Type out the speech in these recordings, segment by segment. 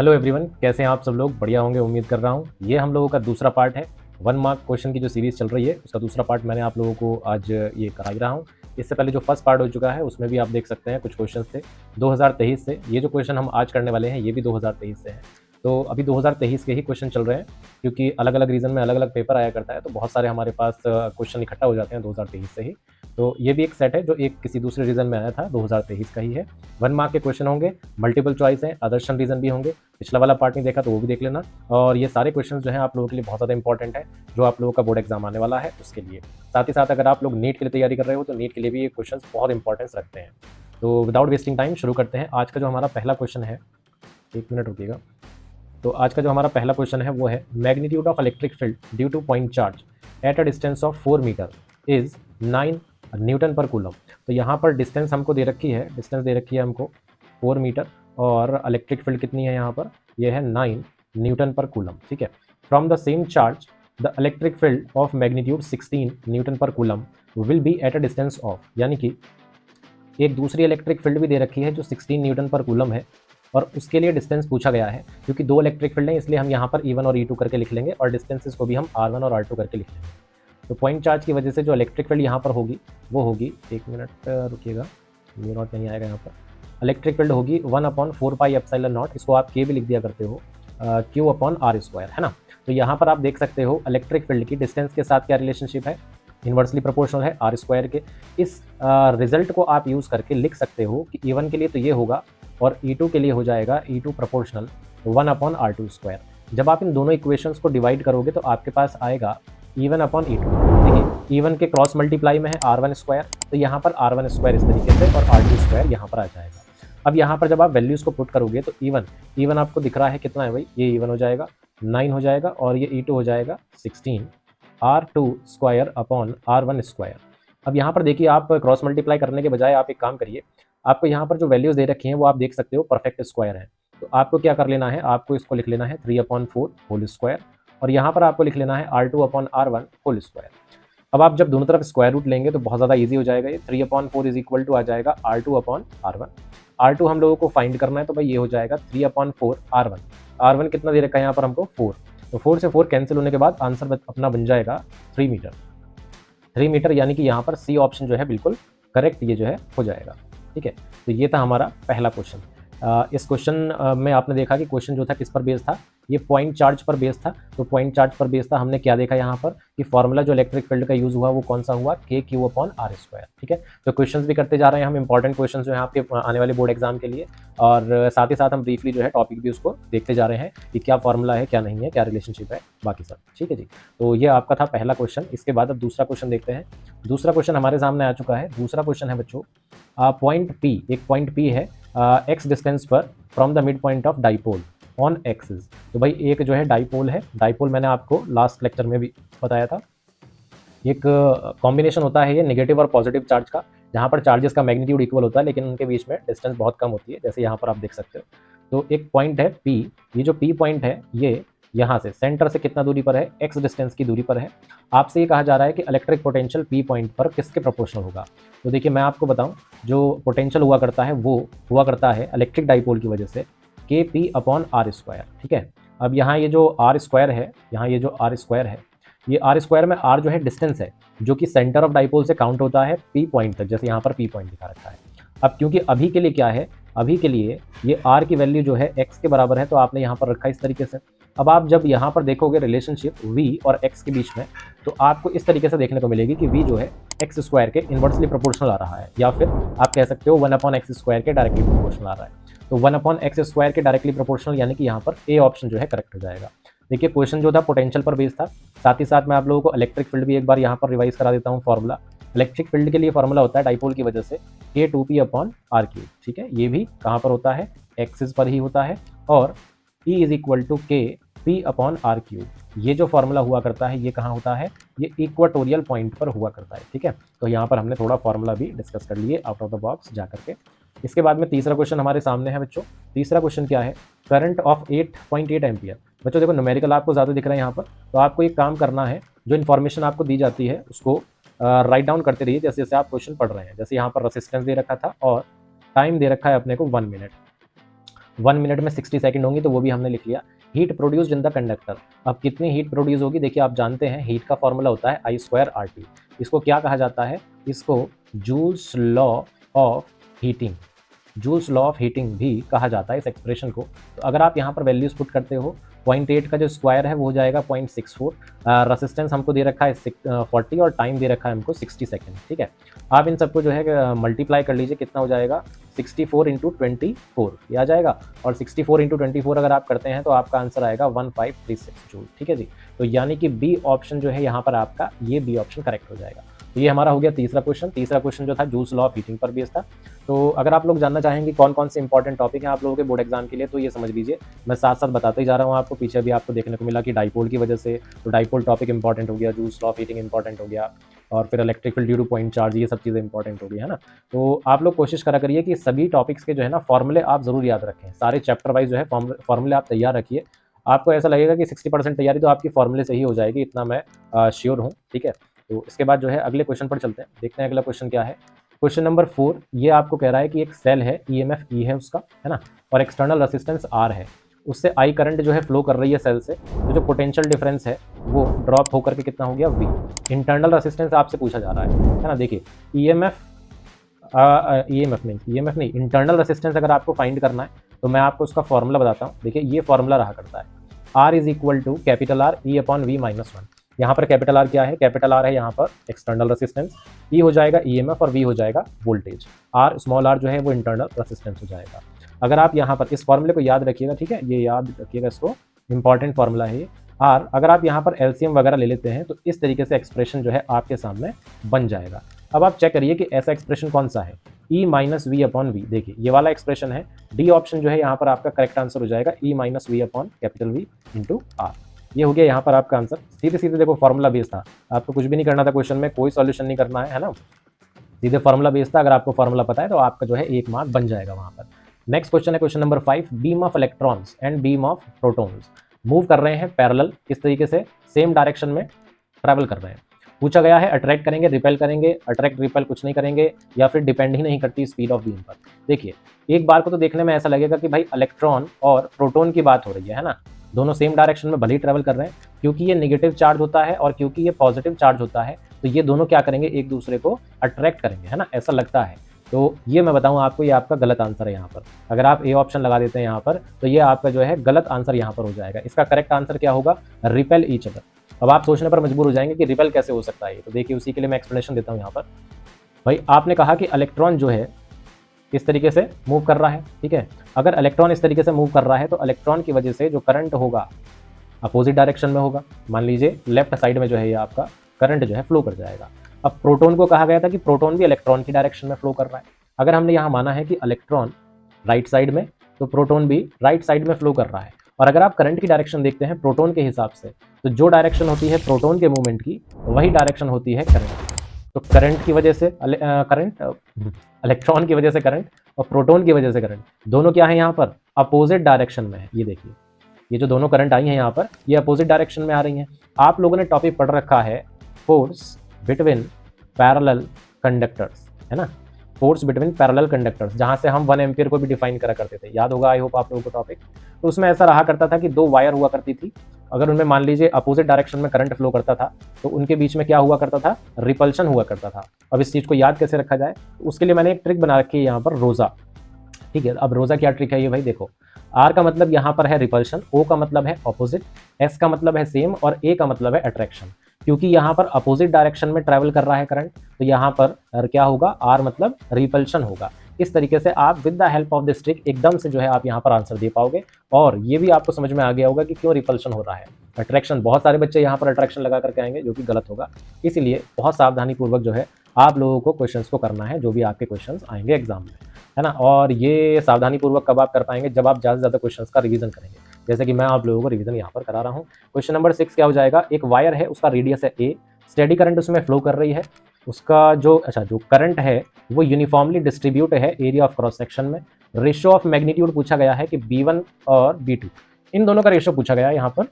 Hello everyone, कैसे हैं आप सब लोग? बढ़िया होंगे उम्मीद कर रहा हूँ। ये हम लोगों का दूसरा पार्ट है। 1 मार्क क्वेश्चन की जो सीरीज़ चल रही है उसका दूसरा पार्ट मैंने आप लोगों को आज ये करा ही रहा हूँ। इससे पहले जो फर्स्ट पार्ट हो चुका है उसमें भी आप देख सकते हैं कुछ क्वेश्चंस थे 2023 से। ये जो क्वेश्चन हम आज करने वाले हैं ये भी 2023 से हैं। तो अभी 2023 के ही क्वेश्चन चल रहे हैं क्योंकि अलग अलग रीजन में अलग अलग पेपर आया करता है, तो बहुत सारे हमारे पास क्वेश्चन इकट्ठा हो जाते हैं 2023 से ही। तो ये भी एक सेट है जो एक किसी दूसरे रीजन में आया था, 2023 का ही है। 1 मार्क के क्वेश्चन होंगे, मल्टीपल चॉइस है, आदर्शन रीजन भी होंगे। पिछला वाला पार्ट नहीं देखा तो वो भी देख लेना। और ये सारे क्वेश्चन जो हैं आप लोगों के लिए बहुत ज़्यादा इंपॉर्टेंट है, जो आप लोगों का बोर्ड एग्जाम आने वाला है उसके लिए। साथ ही साथ अगर आप लोग नीट के लिए तैयारी कर रहे हो तो नीट के लिए भी ये क्वेश्चन बहुत इंपॉर्टेंस रखते हैं। तो विदाउट वेस्टिंग टाइम शुरू करते हैं। आज का जो हमारा पहला क्वेश्चन है, 1 मिनट रुकिएगा। तो आज का जो हमारा पहला क्वेश्चन है वो है magnitude of electric field due to point charge at a distance of 4 metre is 9 newton per coulomb. तो यहाँ पर डिस्टेंस हमको दे रखी है, डिस्टेंस दे रखी है हमको 4 मीटर और इलेक्ट्रिक फील्ड कितनी है यहाँ पर, ये है 9 न्यूटन पर कूलम। ठीक है। From the same charge the electric field of magnitude 16 newton per coulomb will be at a distance of, यानी कि एक दूसरी इलेक्ट्रिक फील्ड भी दे रखी है जो 16 न्यूटन पर कूलम है और उसके लिए डिस्टेंस पूछा गया है। क्योंकि दो इलेक्ट्रिक फील्ड हैं इसलिए हम यहाँ पर E1 और E2 करके लिख लेंगे और डिस्टेंसेस को भी हम R1 और R2 करके लिख लेंगे। तो पॉइंट चार्ज की वजह से जो इलेक्ट्रिक फील्ड यहाँ पर होगी वो होगी, 1 मिनट रुकिएगा, म्यू नॉट नहीं आएगा यहाँ पर। इलेक्ट्रिक फील्ड होगी 1/4 पाई एप्सिलॉन नॉट, इसको आप के भी लिख दिया करते हो, Q/R², है ना। तो यहाँ पर आप देख सकते हो इलेक्ट्रिक फील्ड की डिस्टेंस के साथ क्या रिलेशनशिप है, इन्वर्सली प्रोपोर्शनल है R² के। इस रिजल्ट को आप यूज़ करके लिख सकते हो कि E1 के लिए तो ये होगा और E2 के लिए हो जाएगा E2 प्रोपोर्शनल 1/R²। जब आप इन दोनों इक्वेशंस को डिवाइड करोगे तो आपके पास आएगा E1/E2। देखिए E1 के क्रॉस मल्टीप्लाई में है R1², तो यहाँ पर R1² इस तरीके से और R2² यहाँ पर आ जाएगा। अब यहाँ पर जब आप वैल्यूज़ को पुट करोगे तो E1 आपको दिख रहा है कितना है भाई, ये E1 हो जाएगा 9 हो जाएगा और ये E2 हो जाएगा 16 R2² अब यहाँ पर देखिए आप क्रॉस मल्टीप्लाई करने के बजाय आप एक काम करिए, आपको यहाँ पर जो वैल्यूज़ दे रखी हैं वो आप देख सकते हो परफेक्ट स्क्वायर है। तो आपको क्या कर लेना है, आपको इसको लिख लेना है 3/4 होल स्क्वायर और यहाँ पर आपको लिख लेना है R2/R1 होल स्क्वायर। अब आप जब दोनों तरफ स्क्वायर रूट लेंगे तो बहुत ज़्यादा ईजी हो जाएगा। ये 3/4 इज इक्वल टू आ जाएगा R2/R1। R2 हम लोगों को फाइंड करना है तो भाई ये हो जाएगा 3/4 R1। R1 कितना दे रखा है यहाँ पर हमको 4, तो 4 से 4 कैंसिल होने के बाद आंसर अपना बन जाएगा 3 मीटर। 3 मीटर यानी कि यहाँ पर सी ऑप्शन जो है बिल्कुल करेक्ट ये जो है हो जाएगा। ठीक है। तो ये था हमारा पहला क्वेश्चन। इस क्वेश्चन में आपने देखा कि क्वेश्चन जो था किस पर बेस्ड था, ये पॉइंट चार्ज पर बेस्ड था। तो पॉइंट चार्ज पर बेस्ड था, हमने क्या देखा यहाँ पर कि फॉर्मूला जो इलेक्ट्रिक फील्ड का यूज हुआ वो कौन सा हुआ, KQ/R²। ठीक है। तो क्वेश्चंस भी करते जा रहे हैं हम, इंपॉर्टेंट क्वेश्चन जो है आपके आने वाले बोर्ड एग्जाम के लिए, और साथ ही साथ हम ब्रीफली जो है टॉपिक भी उसको देखते जा रहे हैं कि क्या फॉर्मूला है क्या नहीं है, क्या रिलेशनशिप है, बाकी सब। ठीक है जी। तो ये आपका था पहला क्वेश्चन। इसके बाद अब दूसरा क्वेश्चन देखते हैं। दूसरा क्वेश्चन हमारे सामने आ चुका है। दूसरा क्वेश्चन है बच्चों, पॉइंट P, एक पॉइंट P है x डिस्टेंस पर from the mid point of dipole on axis. तो भाई एक जो है डाइपोल है, डाइपोल मैंने आपको लास्ट लेक्चर में भी बताया था, एक कॉम्बिनेशन होता है ये नेगेटिव और पॉजिटिव चार्ज का, जहाँ पर चार्जेस का मैग्नीट्यूड इक्वल होता है लेकिन उनके बीच में डिस्टेंस बहुत कम होती है, जैसे यहाँ पर आप देख सकते हो। तो एक पॉइंट है P, ये जो P पॉइंट है ये यहाँ से सेंटर से कितना दूरी पर है, x डिस्टेंस की दूरी पर है। आपसे ये कहा जा रहा है कि इलेक्ट्रिक पोटेंशियल P पॉइंट पर किसके प्रोपोर्शनल होगा। तो देखिए मैं आपको बताऊं, जो पोटेंशियल हुआ करता है वो हुआ करता है इलेक्ट्रिक डाइपोल की वजह से KP/R²। ठीक है। अब यहाँ ये जो R² है, यहाँ ये जो R² है, ये R² में R जो है डिस्टेंस है जो कि सेंटर ऑफ डाइपोल से काउंट होता है P पॉइंट तक, जैसे यहाँ पर P पॉइंट दिखा रखा है। अब क्योंकि अभी के लिए क्या है, अभी के लिए ये R की वैल्यू जो है x के बराबर है, तो आपने यहाँ पर रखा है इस तरीके से। अब आप जब यहाँ पर देखोगे रिलेशनशिप V और x के बीच में, तो आपको इस तरीके से देखने को मिलेगी कि V जो है x² के इन्वर्सली प्रोपोर्शनल आ रहा है, या फिर आप कह सकते हो 1/x² के डायरेक्टली प्रोपोर्शनल आ रहा है। तो 1/x² के डायरेक्टली प्रोपोर्शनल यानी कि यहाँ पर A ऑप्शन जो है करेक्ट हो जाएगा। देखिए क्वेश्चन जो था पोटेंशियल पर बेस्ड था, साथ ही साथ मैं आप लोगों को इलेक्ट्रिक फील्ड भी एक बार यहाँ पर रिवाइज करा देता हूँ। फॉर्मूला इलेक्ट्रिक फील्ड के लिए फॉर्मूला होता है डाइपोल की वजह से K2P/R3। ठीक है। ये भी कहाँ पर होता है, एक्सिस पर ही होता है, और E is equal to KP/R3। ये जो फॉर्मूला हुआ करता है ये कहाँ होता है, ये इक्वाटोरियल पॉइंट पर हुआ करता है। ठीक है। तो यहाँ पर हमने थोड़ा फॉर्मूला भी डिस्कस कर लिए आउट ऑफ द बॉक्स जा करके। इसके बाद में तीसरा क्वेश्चन हमारे सामने है बच्चों। तीसरा क्वेश्चन क्या है, करंट ऑफ 8.8 एम्पियर। बच्चों देखो न्यूमेरिकल आपको ज़्यादा दिख रहा है यहाँ पर, तो आपको एक काम करना है, जो इन्फॉर्मेशन आपको दी जाती है उसको राइट डाउन करते रहिए जैसे जैसे आप क्वेश्चन पढ़ रहे हैं। जैसे यहाँ पर रेसिस्टेंस दे रखा था और टाइम दे रखा है अपने को 1 मिनट। 1 मिनट में 60 सेकंड होंगी, तो वो भी हमने लिख लिया। Heat produced in the conductor, अब कितनी हीट प्रोड्यूस होगी, देखिए आप जानते हैं हीट का फॉर्मूला होता है I²RT। इसको क्या कहा जाता है, इसको joules law of heating, joules law of heating भी कहा जाता है इस एक्सप्रेशन को। तो अगर आप यहाँ पर वैल्यूज पुट करते हो, 0.8 का जो स्क्वायर है वो हो जाएगा 0.64, रेसिस्टेंस हमको दे रखा है 40 और टाइम दे रखा है हमको 60 सेकेंड। ठीक है, आप इन सबको जो है मल्टीप्लाई कर लीजिए, कितना हो जाएगा 64 इंटू 24 ये आ जाएगा, और 64 इंटू 24 अगर आप करते हैं तो आपका आंसर आएगा 1536 जूल। ठीक है जी, तो यानी कि बी ऑप्शन जो है यहाँ पर आपका, ये बी ऑप्शन करेक्ट हो जाएगा। तो ये हमारा हो गया तीसरा क्वेश्चन। तीसरा क्वेश्चन जो था जूल्स लॉ ऑफ हीटिंग पर बेस्ड था। तो अगर आप लोग जानना चाहेंगे कौन कौन से इंपॉर्टेंट टॉपिक हैं आप लोगों के बोर्ड एग्जाम के लिए, तो ये समझ लीजिए, मैं साथ साथ बताते ही जा रहा हूँ आपको। पीछे भी आपको देखने को मिला कि डाइपोल की वजह से, तो डाइपोल टॉपिक इंपॉर्टेंट हो गया, joules law of heating important हो गया, और फिर electric field due to point charge, ये सब चीज़ें इंपॉर्टेंट हो गई है ना। तो आप लोग कोशिश करा करिए कि सभी टॉपिक्स के जो है ना फॉर्मूले आप जरूर याद रखें, सारे चैप्टर वाइज जो है फॉर्मूले आप तैयार रखिए। आपको ऐसा लगेगा कि 60% तैयारी तो आपकी फॉर्मूले से ही हो जाएगी, इतना मैं श्योर हूँ। ठीक है, तो इसके बाद जो है अगले क्वेश्चन पर चलते हैं, देखते हैं अगला क्वेश्चन क्या है। क्वेश्चन नंबर 4, ये आपको कह रहा है कि एक सेल है, EMF E है उसका, है ना, और एक्सटर्नल रेसिस्टेंस R है, उससे I करंट जो है फ्लो कर रही है सेल से, तो जो पोटेंशियल डिफरेंस है वो ड्रॉप होकर के कितना हो गया V। इंटरनल रेसिस्टेंस आपसे पूछा जा रहा है ना। देखिए EMF नहीं, इंटरनल रेसिस्टेंस अगर आपको फाइंड करना है तो मैं आपको उसका फॉर्मूला बताता हूँ। देखिए ये फॉर्मूला रहा करता है, R is equal to capital R E/V-1। यहाँ पर कैपिटल R क्या है, कैपिटल R है यहाँ पर एक्सटर्नल रेसिस्टेंस, E हो जाएगा EMF और V हो जाएगा वोल्टेज, R स्मॉल r जो है वो इंटरनल रेसिस्टेंस हो जाएगा। अगर आप यहाँ पर इस फॉर्मूले को याद रखिएगा, ठीक है, ये याद रखिएगा, इसको इंपॉर्टेंट फॉर्मूला है ये R। अगर आप यहाँ पर LCM वगैरह ले लेते हैं तो इस तरीके से एक्सप्रेशन जो है आपके सामने बन जाएगा। अब आप चेक करिए कि ऐसा एक्सप्रेशन कौन सा है, E-V/V। देखिए ये वाला एक्सप्रेशन है, डी ऑप्शन जो है यहाँ पर आपका करेक्ट आंसर हो जाएगा, E-V/V इंटू R। ये हो गया यहाँ पर आपका आंसर। सीधे सीधे देखो फॉर्मूला बेस था, आपको कुछ भी नहीं करना था क्वेश्चन में, कोई सॉल्यूशन नहीं करना है ना, सीधे फॉर्मूला बेस था। अगर आपको फॉर्मूला पता है तो आपका जो है 1 मार्क बन जाएगा वहाँ पर। नेक्स्ट क्वेश्चन है question number 5, beam of electrons and beam of protons move कर रहे हैं पैरेलल, किस तरीके से, सेम डायरेक्शन में ट्रैवल कर रहे हैं। पूछा गया है अट्रैक्ट करेंगे, रिपेल करेंगे, अट्रैक्ट रिपेल कुछ नहीं करेंगे, या फिर डिपेंड ही नहीं करती स्पीड ऑफ बीम पर। देखिए एक बार को तो देखने में ऐसा लगेगा कि भाई इलेक्ट्रॉन और प्रोटॉन की बात हो रही है ना, दोनों सेम डायरेक्शन में भले ही ट्रैवल कर रहे हैं, क्योंकि ये नेगेटिव चार्ज होता है और क्योंकि ये पॉजिटिव चार्ज होता है, तो ये दोनों क्या करेंगे, एक दूसरे को अट्रैक्ट करेंगे, है ना, ऐसा लगता है। तो ये मैं बताऊं आपको, ये आपका गलत आंसर है यहाँ पर। अगर आप ए ऑप्शन लगा देते हैं यहाँ पर तो ये आपका जो है गलत आंसर यहाँ पर हो जाएगा। इसका करेक्ट आंसर क्या होगा, रिपेल ईच अदर। अब आप सोचने पर मजबूर हो जाएंगे कि रिपेल कैसे हो सकता है, तो देखिए उसी के लिए मैं एक्सप्लेनेशन देता हूँ यहाँ पर। भाई आपने कहा कि इलेक्ट्रॉन जो है इस तरीके से मूव कर रहा है, ठीक है, अगर इलेक्ट्रॉन इस तरीके से मूव कर रहा है तो इलेक्ट्रॉन की वजह से जो करंट होगा अपोजिट डायरेक्शन में होगा। मान लीजिए लेफ्ट साइड में जो है ये आपका करंट जो है फ्लो कर जाएगा। अब प्रोटॉन को कहा गया था कि प्रोटॉन भी इलेक्ट्रॉन की डायरेक्शन में फ्लो कर रहा है। अगर हमने यहाँ माना है कि इलेक्ट्रॉन राइट साइड में, तो प्रोटॉन भी राइट साइड में फ्लो कर रहा है। और अगर आप करंट की डायरेक्शन देखते हैं प्रोटॉन के हिसाब से, तो जो डायरेक्शन होती है प्रोटॉन के मूवमेंट की, वही डायरेक्शन होती है करंट की। तो करंट की वजह से इलेक्ट्रॉन की वजह से करंट और प्रोटॉन की वजह से करंट, दोनों क्या है यहाँ पर, अपोजिट डायरेक्शन में है। ये देखिए ये जो दोनों करंट आई हैं यहाँ पर, ये अपोजिट डायरेक्शन में आ रही हैं। आप लोगों ने टॉपिक पढ़ रखा है फोर्स बिटवीन पैरेलल कंडक्टर्स, है ना, फोर्स बिटवीन पैरेलल कंडक्टर्स, जहाँ से हम 1 एम्पियर को भी डिफाइन करा करते थे, याद होगा आई होप आप लोगों को टॉपिक। तो उसमें ऐसा रहा करता था कि 2 वायर हुआ करती थी, अगर उनमें मान लीजिए अपोजिट डायरेक्शन में करंट फ्लो करता था तो उनके बीच में क्या हुआ करता था, रिपल्शन हुआ करता था। अब इस चीज़ को याद कैसे रखा जाए, उसके लिए मैंने एक ट्रिक बना रखी है यहाँ पर, रोज़ा। ठीक है, अब रोज़ा क्या ट्रिक है ये भाई देखो, आर का मतलब यहाँ पर है रिपल्शन, ओ का मतलब है ऑपोजिट, एस का मतलब है सेम और ए का मतलब है अट्रैक्शन। क्योंकि यहाँ पर अपोजिट डायरेक्शन में ट्रैवल कर रहा है करंट, तो यहाँ पर क्या होगा, आर मतलब रिपल्शन होगा। इस तरीके से आप with the help of this trick एकदम से जो है आप यहाँ पर आंसर दे पाओगे, और ये भी आपको समझ में आ गया होगा कि क्यों रिपल्शन हो रहा है। अट्रैक्शन, बहुत सारे बच्चे यहाँ पर अट्रैक्शन लगा करके आएंगे जो कि गलत होगा, इसीलिए बहुत सावधानी पूर्वक जो है आप लोगों को क्वेश्चंस को करना है, जो भी आपके क्वेश्चंस आएंगे एग्जाम में, है ना। और ये सावधानी पूर्वक कब आप कर पाएंगे, जब आप ज़्यादा से ज़्यादा क्वेश्चंस का रिवीजन करेंगे, जैसे कि मैं आप लोगों को रिवीजन यहाँ पर करा रहा हूँ। क्वेश्चन नंबर 6 क्या हो जाएगा, एक वायर है, उसका रेडियस है ए, स्टेडी करंट उसमें फ्लो कर रही है, उसका जो करंट है वो यूनिफॉर्मली डिस्ट्रीब्यूट है एरिया ऑफ क्रॉस सेक्शन में। रेशियो ऑफ मैग्नीट्यूड पूछा गया है कि B1 और B2, इन दोनों का रेशियो पूछा गया है यहाँ पर।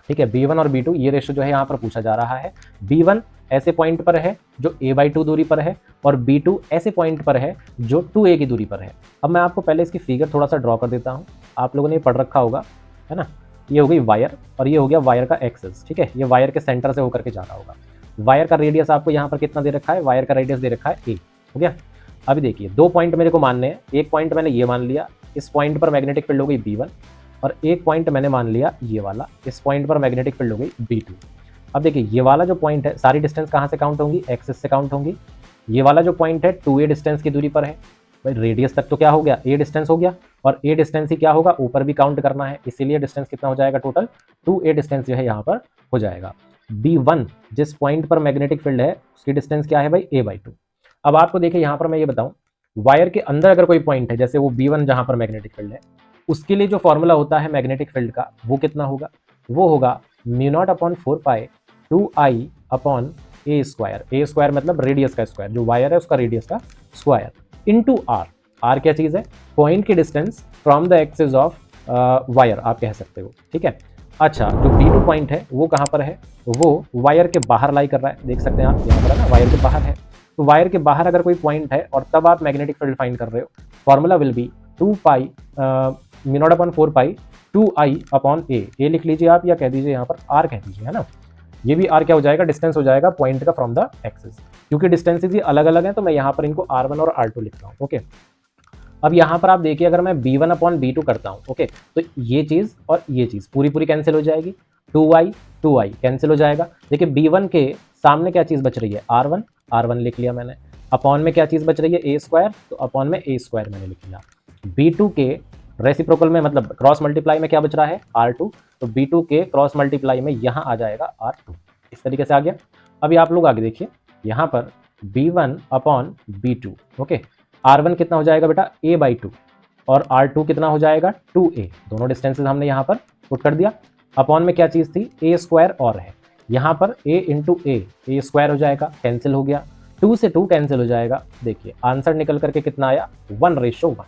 ठीक है, B1 और B2 ये रेशियो जो है यहाँ पर पूछा जा रहा है। B1 ऐसे पॉइंट पर है जो a/2 दूरी पर है और B2 ऐसे पॉइंट पर है जो 2a की दूरी पर है। अब मैं आपको पहले इसकी फिगर थोड़ा सा ड्रॉ कर देता हूँ, आप लोगों ने ये पढ़ रखा होगा, है ना। ये हो गई वायर और ये हो गया वायर का एक्सिस, ठीक है। ये वायर के सेंटर से होकर के जा रहा होगा। वायर का रेडियस आपको यहाँ पर कितना दे रखा है, वायर का रेडियस दे रखा है a, हो गया। अभी देखिए 2 पॉइंट मेरे को मानने हैं। एक पॉइंट मैंने ये मान लिया, इस पॉइंट पर मैग्नेटिक फील्ड हो गई B1, और एक पॉइंट मैंने मान लिया ये वाला, इस पॉइंट पर मैग्नेटिक फील्ड हो गई B2। अब देखिए ये वाला जो पॉइंट है, सारी डिस्टेंस कहाँ से काउंट होंगी, एक्सिस से काउंट होंगी। ये वाला जो पॉइंट है 2a डिस्टेंस की दूरी पर है, भाई रेडियस तक तो क्या हो गया, a डिस्टेंस हो गया, और a डिस्टेंस ही क्या होगा, ऊपर भी काउंट करना है, इसीलिए डिस्टेंस कितना हो जाएगा, टोटल 2a डिस्टेंस जो है यहाँ पर हो जाएगा। B1 जिस पॉइंट पर मैग्नेटिक फील्ड है उसकी डिस्टेंस क्या है भाई, a/2। अब आपको देखिए यहाँ पर मैं ये बताऊँ, वायर के अंदर अगर कोई पॉइंट है, जैसे वो B1 जहाँ पर मैग्नेटिक फील्ड है, उसके लिए जो फॉर्मूला होता है मैग्नेटिक फील्ड का, वो कितना होगा, वो होगा μ0/4π 2i upon a square. a square मतलब रेडियस का स्क्वायर, जो वायर है उसका रेडियस का स्क्वायर, इनटू r। r क्या चीज़ है, पॉइंट की distance from the axis of wire आप कह सकते हो, ठीक है। अच्छा, जो B2 पॉइंट है वो कहाँ पर है, वो वायर के बाहर लाई कर रहा है, देख सकते हैं आप यहाँ पर है ना, वायर के बाहर है। तो वायर के बाहर अगर कोई पॉइंट है और तब आप मैग्नेटिक फील्ड फाइंड कर रहे हो, formula will be 2π μ0/4π 2i upon a लिख लीजिए आप, या कह दीजिए यहाँ पर r कह दीजिए, है ना। ये भी r क्या हो जाएगा, डिस्टेंस हो जाएगा पॉइंट का फ्रॉम द एक्सिस, क्योंकि डिस्टेंसेज ही अलग अलग हैं तो मैं यहाँ पर इनको r1 और r2 लिख रहा हूँ, ओके। अब यहाँ पर आप देखिए, अगर मैं B1 अपॉन B2 करता हूँ, ओके, तो ये चीज़ और ये चीज़ पूरी पूरी कैंसिल हो जाएगी, 2i कैंसिल हो जाएगा। देखिए B1 के सामने क्या चीज़ बच रही है, r1 लिख लिया मैंने, अपॉन में क्या चीज़ बच रही है, a स्क्वायर, तो अपॉन में a स्क्वायर मैंने लिख लिया। B2 के रेसिप्रोकल में मतलब क्रॉस मल्टीप्लाई में क्या बच रहा है, r2, तो B2 के क्रॉस मल्टीप्लाई में यहाँ आ जाएगा r2, इस तरीके से आ गया। अभी आप लोग आगे देखिए, यहाँ पर B1 upon B2, okay, r1 कितना हो जाएगा बेटा, a/2, और r2 कितना हो जाएगा, 2a। दोनों डिस्टेंसेज हमने यहाँ पर पुट कर दिया। अपॉन में क्या चीज़ थी, a स्क्वायर और है, यहाँ पर a इंटू a स्क्वायर हो जाएगा, कैंसिल हो गया, 2 से 2 कैंसिल हो जाएगा। देखिए आंसर निकल करके कितना आया, 1:1।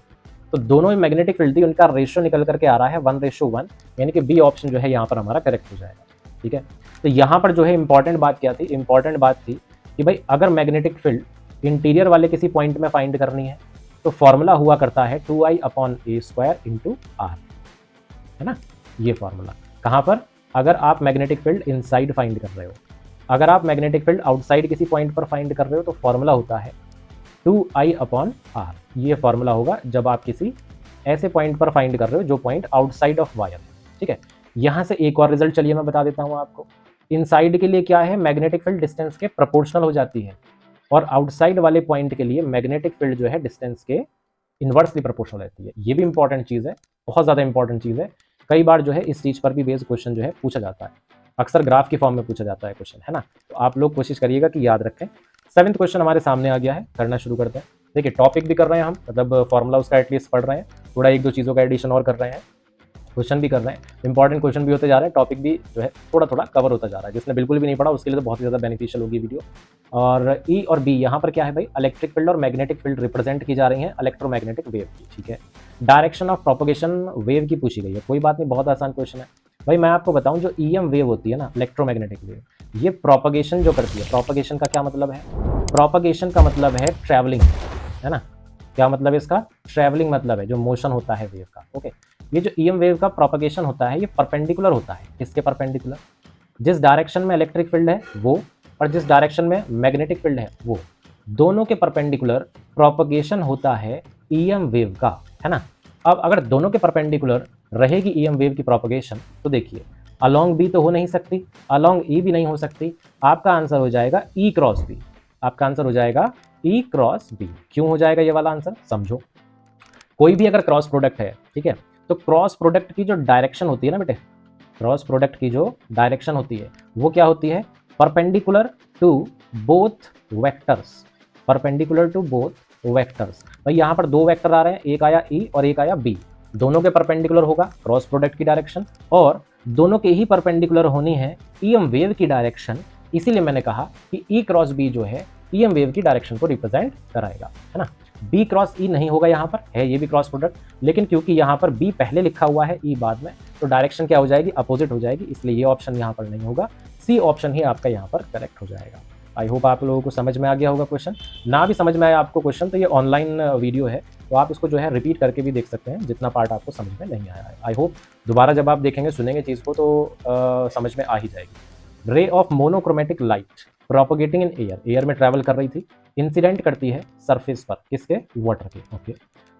तो दोनों ही मैग्नेटिक फील्ड थी, उनका रेशियो निकल करके आ रहा है 1:1, यानी कि बी ऑप्शन जो है यहाँ पर हमारा करेक्ट हो जाएगा, ठीक है। तो यहाँ पर जो है इंपॉर्टेंट बात क्या थी, इंपॉर्टेंट बात थी कि भाई अगर मैग्नेटिक फील्ड इंटीरियर वाले किसी पॉइंट में फाइंड करनी है तो फॉर्मूला हुआ करता है 2i upon a square into r, है ना। ये फॉर्मूला कहाँ पर, अगर आप मैग्नेटिक फील्ड इनसाइड फाइंड कर रहे हो, अगर आप मैग्नेटिक फील्ड आउटसाइड किसी पॉइंट पर फाइंड कर रहे हो तो फॉर्मूला होता है 2i अपॉन r। ये फॉर्मूला होगा जब आप किसी ऐसे पॉइंट पर फाइंड कर रहे हो जो पॉइंट आउटसाइड ऑफ वायर है, ठीक है। यहाँ से एक और रिजल्ट चलिए मैं बता देता हूँ आपको। इनसाइड के लिए क्या है, मैग्नेटिक फील्ड डिस्टेंस के प्रोपोर्शनल हो जाती है, और आउटसाइड वाले पॉइंट के लिए मैग्नेटिक फील्ड जो है डिस्टेंस के इन्वर्सली प्रोपोर्शनल रहती है। ये भी इंपॉर्टेंट चीज़ है, बहुत ज़्यादा इंपॉर्टेंट चीज़ है। कई बार जो है इस चीज़ पर भी बेस्ड क्वेश्चन जो है पूछा जाता है, अक्सर ग्राफ की फॉर्म में पूछा जाता है क्वेश्चन, है ना। तो आप लोग कोशिश करिएगा कि याद रखें। 7th क्वेश्चन हमारे सामने आ गया है, करना शुरू करते हैं। देखिए टॉपिक भी कर रहे हैं हम, मतलब फॉर्मूला उसका एटलीस्ट पढ़ रहे हैं, थोड़ा एक दो चीज़ों का एडिशन और कर रहे हैं, क्वेश्चन भी कर रहे हैं, इंपॉर्टेंट क्वेश्चन भी होते जा रहे हैं, टॉपिक भी जो है थोड़ा थोड़ा कवर होता जा रहा है। जिसने बिल्कुल भी नहीं पढ़ा उसके लिए तो बहुत ही ज़्यादा बेनिफिशियल होगी वीडियो। और ई और बी यहाँ पर क्या है भाई, इलेक्ट्रिक फील्ड और मैग्नेटिक फील्ड रिप्रेजेंट की जा रही हैं इलेक्ट्रोमैग्नेटिक वेव की, ठीक है। डायरेक्शन ऑफ प्रोपगेशन वेव की पूछी गई है, कोई बात नहीं, बहुत आसान क्वेश्चन है भाई। मैं आपको बताऊं, जो ईएम वेव होती है ना, इलेक्ट्रोमैग्नेटिक वेव, ये प्रोपगेशन जो करती है, प्रोपगेशन का क्या मतलब है, प्रोपगेशन का मतलब है ट्रैवलिंग, है ना। क्या मतलब है इसका, ट्रैवलिंग मतलब है जो मोशन होता है वेव का, ओके। ये जो ईएम वेव का प्रोपगेशन होता है ये परपेंडिकुलर होता है, किसके परपेंडिकुलर, जिस डायरेक्शन में इलेक्ट्रिक फील्ड है वो और जिस डायरेक्शन में मैग्नेटिक फील्ड है वो, दोनों के परपेंडिकुलर प्रोपगेशन होता है ईएम वेव का, है ना। अब अगर दोनों के परपेंडिकुलर रहेगी ईएम वेव की प्रोपगेशन, तो देखिए अलोंग बी तो हो नहीं सकती, अलोंग ई भी नहीं हो सकती, आपका आंसर हो जाएगा ई क्रॉस बी, आपका आंसर हो जाएगा ई क्रॉस बी। क्यों हो जाएगा ये वाला आंसर, समझो। कोई भी अगर क्रॉस प्रोडक्ट है, ठीक है, तो क्रॉस प्रोडक्ट की जो डायरेक्शन होती है ना बेटे, क्रॉस प्रोडक्ट की जो डायरेक्शन होती है वो क्या होती है, perpendicular to both vectors, perpendicular to both vectors. भाई यहाँ पर दो वेक्टर आ रहे हैं, एक आया ई और एक आया बी, दोनों के परपेंडिकुलर होगा क्रॉस प्रोडक्ट की डायरेक्शन, और दोनों के ही परपेंडिकुलर होनी है ईएम वेव की डायरेक्शन। इसीलिए मैंने कहा कि ई क्रॉस बी जो है ईएम वेव की डायरेक्शन को रिप्रेजेंट कराएगा, है ना। बी क्रॉस ई नहीं होगा, यहाँ पर है ये भी क्रॉस प्रोडक्ट, लेकिन क्योंकि यहाँ पर बी पहले लिखा हुआ है ई बाद में, तो डायरेक्शन क्या हो जाएगी, अपोजिट हो जाएगी, इसलिए ये ऑप्शन यहाँ पर नहीं होगा, सी ऑप्शन ही आपका यहाँ पर करेक्ट हो जाएगा। आई होप आप लोगों को समझ में आ गया होगा क्वेश्चन। ना भी समझ में आया आपको क्वेश्चन तो ये ऑनलाइन वीडियो है, तो आप इसको जो है रिपीट करके भी देख सकते हैं, जितना पार्ट आपको समझ में नहीं आया है। आई होप दोबारा जब आप देखेंगे सुनेंगे चीज़ को तो समझ में आ ही जाएगी। Ray of monochromatic light propagating in air, air में ट्रैवल कर रही थी, इंसिडेंट करती है सरफेस पर, किसके, वाटर के। Okay,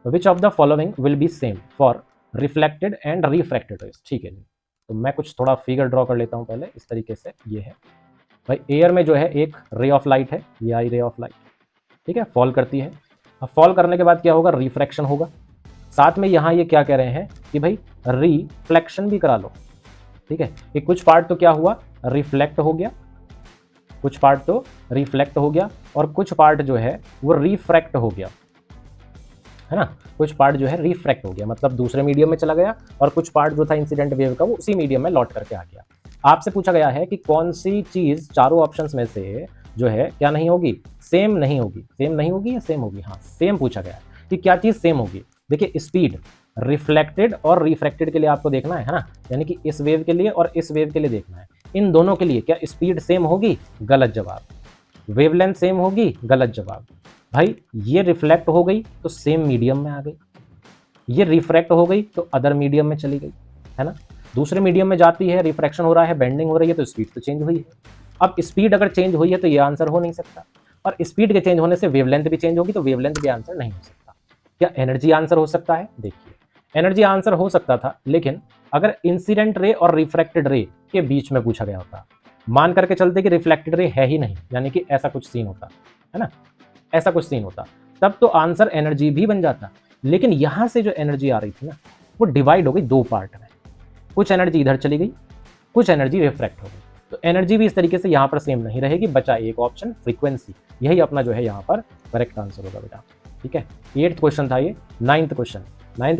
which of the following will be same for reflected and refracted rays. ठीक है जी, तो मैं कुछ थोड़ा फिगर ड्रॉ कर लेता हूँ पहले, इस तरीके से। ये है भाई, एयर में जो है एक रे ऑफ लाइट है, ये आई रे ऑफ लाइट, ठीक है, फॉल करती है। अब फॉल करने के बाद क्या होगा, रिफ्रैक्शन होगा। साथ में यहाँ ये क्या कह रहे हैं कि भाई रिफ्लेक्शन भी करा लो, ठीक है, कि कुछ पार्ट तो क्या हुआ, रिफ्लेक्ट हो गया, कुछ पार्ट तो रिफ्लेक्ट हो गया, और कुछ पार्ट जो है वो रिफ्रैक्ट हो गया, है ना, कुछ पार्ट जो है रिफ्रैक्ट हो गया, मतलब दूसरे मीडियम में चला गया, और कुछ पार्ट जो था इंसिडेंट वेव का वो उसी मीडियम में लौट करके आ गया। आपसे पूछा गया है कि कौन सी चीज चारों ऑप्शंस में से जो है क्या नहीं होगी, सेम नहीं होगी, सेम नहीं होगी या सेम होगी, हाँ सेम पूछा गया है कि क्या चीज सेम होगी। देखिए स्पीड रिफ्लेक्टेड और रिफ्रैक्टेड के लिए आपको देखना है ना, यानी कि इस वेव के लिए और इस वेव के लिए देखना है, इन दोनों के लिए क्या स्पीड सेम होगी, गलत जवाब। वेवलेंथ सेम होगी, गलत जवाब। भाई ये रिफ्लेक्ट हो गई तो सेम मीडियम में आ गई, ये रिफ्रैक्ट हो गई तो अदर मीडियम में चली गई, है ना, दूसरे मीडियम में जाती है, रिफ्रैक्शन हो रहा है, बेंडिंग हो रही है, तो स्पीड तो चेंज हुई है। अब स्पीड अगर चेंज हुई है तो ये आंसर हो नहीं सकता, और स्पीड के चेंज होने से वेवलेंथ भी चेंज होगी, तो वेवलेंथ भी आंसर नहीं हो सकता। क्या एनर्जी आंसर हो सकता है, देखिए एनर्जी आंसर हो सकता था, लेकिन अगर इंसिडेंट रे और रिफ्रैक्टेड रे के बीच में पूछा गया होता, मान करके चलते कि रिफ्लेक्टेड रे है ही नहीं, यानी कि ऐसा कुछ सीन होता, है ना, ऐसा कुछ सीन होता, तब तो आंसर एनर्जी भी बन जाता। लेकिन यहां से जो एनर्जी आ रही थी ना, वो डिवाइड हो गई दो पार्ट में, कुछ एनर्जी इधर चली गई, कुछ एनर्जी रिफ्रैक्ट हो गई, तो एनर्जी भी इस तरीके से यहाँ पर सेम नहीं रहेगी, बचा एक ऑप्शन फ्रीक्वेंसी, यही अपना जो है यहाँ पर करेक्ट आंसर होगा बेटा। ठीक है, 8th क्वेश्चन था ये। 9th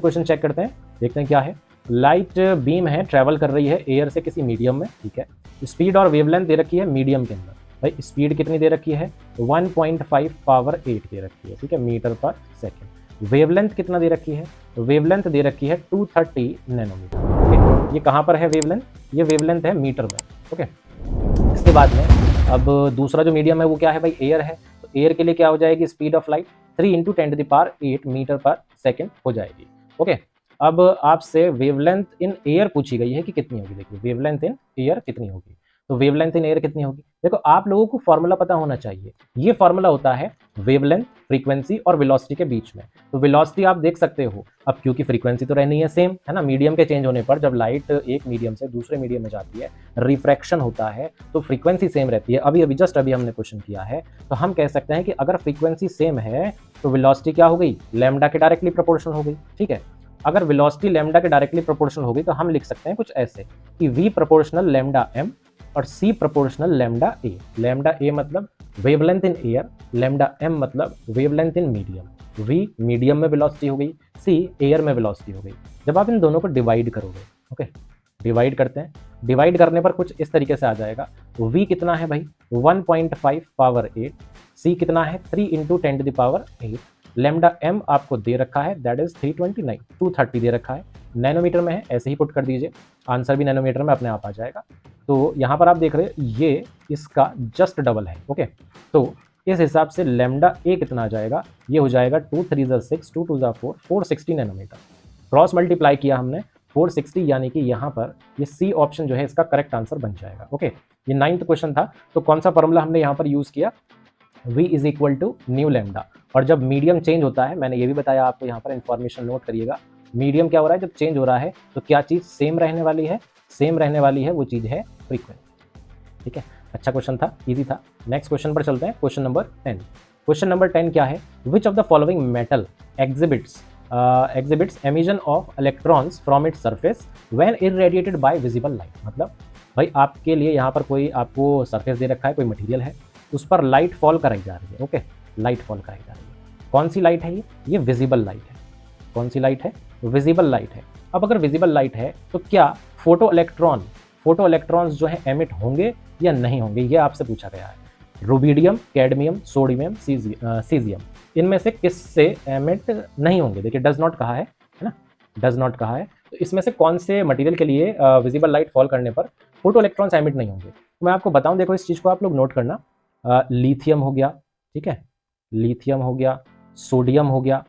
क्वेश्चन चेक करते हैं, देखते हैं क्या है। लाइट बीम है, ट्रैवल कर रही है एयर से किसी मीडियम में, ठीक है, स्पीड और वेवलेंथ दे रखी है मीडियम के अंदर। भाई स्पीड कितनी दे रखी है, 1.5 पावर 8 दे रखी है, ठीक है, मीटर पर सेकेंड। वेवलेंथ कितना दे रखी है, वेवलेंथ दे रखी है 230 नैनोमीटर। ओके, ये कहाँ पर है वेवलेंथ, ये वेवलेंथ है मीटर में। ओके, इसके बाद में अब दूसरा जो मीडियम है वो क्या है भाई, एयर है, तो एयर के लिए क्या हो जाएगी, स्पीड ऑफ लाइट 3 × 10⁸ मीटर पर सेकेंड हो जाएगी। ओके, अब आपसे वेवलेंथ इन एयर पूछी गई है कि कितनी होगी। देखिए वेवलेंथ इन एयर कितनी होगी, तो वेवलेंथ इन एयर कितनी होगी, देखो आप लोगों को फॉर्मूला पता होना चाहिए। ये फॉर्मूला होता है वेवलेंथ, फ्रीक्वेंसी और वेलोसिटी के बीच में। तो वेलोसिटी आप देख सकते हो, अब क्योंकि फ्रीक्वेंसी तो रहनी है सेम, है ना, मीडियम के चेंज होने पर जब लाइट एक मीडियम से दूसरे मीडियम में जाती है, रिफ्रैक्शन होता है, तो फ्रीक्वेंसी सेम रहती है। अभी जस्ट अभी हमने क्वेश्चन किया है, तो हम कह सकते हैं कि अगर फ्रीक्वेंसी सेम है तो वेलोसिटी क्या हो गई, लैम्डा के डायरेक्टली प्रोपोर्शनल हो गई। ठीक है, अगर वेलोसिटी लैम्डा के डायरेक्टली प्रोपोर्शनल हो गई तो हम लिख सकते हैं कुछ ऐसे कि v प्रोपोर्शनल लैम्डा m और c proportional lambda a। Lambda a मतलब wavelength in air, lambda m मतलब wavelength in medium. v medium में वेलोसिटी हो गई, c एयर में वेलोसिटी हो गई। जब आप इन दोनों को डिवाइड करोगे, ओके, डिवाइड करते हैं, डिवाइड करने पर कुछ इस तरीके से आ जाएगा। v कितना है भाई, 1.5 पावर 8, c कितना है 3 × 10⁸, लैम्डा m आपको दे रखा है, दैट इज 230 दे रखा है, नैनोमीटर में है, ऐसे ही पुट कर दीजिए, आंसर भी नैनोमीटर में अपने आप आ जाएगा। तो यहाँ पर आप देख रहे हैं ये इसका जस्ट डबल है। ओके, तो इस हिसाब से लैम्डा a कितना आ जाएगा, ये हो जाएगा 2 × 3 = 6, 2 × 2 = 4, 460 नैनोमीटर। क्रॉस मल्टीप्लाई किया हमने 460, यानी कि यहाँ पर ये सी ऑप्शन जो है इसका करेक्ट आंसर बन जाएगा। ओके, ये 9th क्वेश्चन था, तो कौन सा फॉर्मूला हमने यहाँ पर यूज़ किया, v = न्यू लैम्डा। और जब मीडियम चेंज होता है, मैंने ये भी बताया आपको, यहाँ पर इन्फॉर्मेशन नोट करिएगा, मीडियम क्या हो रहा है जब चेंज हो रहा है, तो क्या चीज़ सेम रहने वाली है, सेम रहने वाली है, वो चीज़ है फ्रीक्वेंसी। ठीक है, अच्छा क्वेश्चन था, इजी था। नेक्स्ट क्वेश्चन पर चलते हैं, क्वेश्चन नंबर 10। क्वेश्चन नंबर 10 क्या है, which of the following metal exhibits emission of electrons from its surface when irradiated by visible light. मतलब भाई आपके लिए यहाँ पर कोई आपको सरफेस दे रखा है, कोई मटेरियल है, उस पर लाइट फॉल कराई जा रही है। ओके, लाइट फॉल कराई जा रही है, कौन सी लाइट है ये विजिबल लाइट है। कौन सी लाइट है, विजिबल लाइट है। अब अगर विजिबल लाइट है तो क्या फोटो इलेक्ट्रॉन्स जो है एमिट होंगे या नहीं होंगे, ये आपसे पूछा गया है। रुबिडियम, कैडमियम, सोडियम, सीजियम, इनमें से किससे एमिट नहीं होंगे। देखिए डज नॉट कहा है ना, डज नॉट कहा है, तो इसमें से कौन से मटेरियल के लिए विजिबल लाइट फॉल करने पर फोटो इलेक्ट्रॉन्स एमिट नहीं होंगे? तो मैं आपको बताऊं, देखो इस चीज़ को आप लोग नोट करना। लिथियम हो गया, ठीक है, लिथियम हो गया, सोडियम हो गया,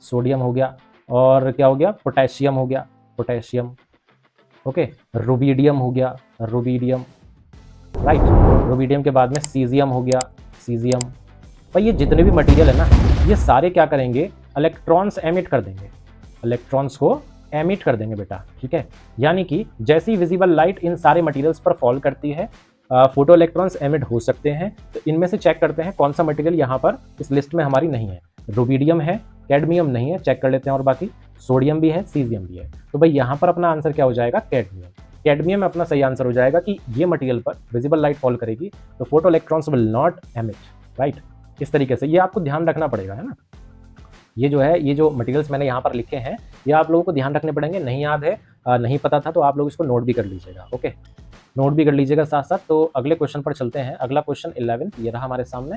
सोडियम हो गया, और क्या हो गया, पोटेशियम हो गया, पोटेशियम, ओके, रुबिडियम हो गया, रुबिडियम, राइट, रुबिडियम के बाद में सीजियम हो गया, सीजियम। भाई ये जितने भी मटेरियल है ना, ये सारे क्या करेंगे, इलेक्ट्रॉन्स एमिट कर देंगे, इलेक्ट्रॉन्स को एमिट कर देंगे बेटा, ठीक है। यानी कि जैसी विजिबल लाइट इन सारे मटेरियल्स पर फॉल करती है, फोटो इलेक्ट्रॉन्स एमिट हो सकते हैं। तो इनमें से चेक करते हैं कौन सा मटेरियल यहाँ पर इस लिस्ट में हमारी नहीं है। रुबिडियम है, कैडमियम नहीं है, चेक कर लेते हैं, और बाकी सोडियम भी है, सीजियम भी है। तो भाई यहाँ पर अपना आंसर क्या हो जाएगा, कैडमियम। कैडमियम अपना सही आंसर हो जाएगा कि ये मटेरियल पर विजिबल लाइट फॉल करेगी तो photo electrons will not emit, right. इस तरीके से ये आपको ध्यान रखना पड़ेगा, है ना। ये जो है, ये जो मटेरियल्स मैंने यहाँ पर लिखे हैं, ये आप लोगों को ध्यान रखने पड़ेंगे। नहीं याद है, नहीं पता था, तो आप लोग इसको नोट भी कर लीजिएगा, ओके, नोट भी कर लीजिएगा साथ साथ। तो अगले क्वेश्चन पर चलते हैं। अगला क्वेश्चन 11 ये रहा हमारे सामने।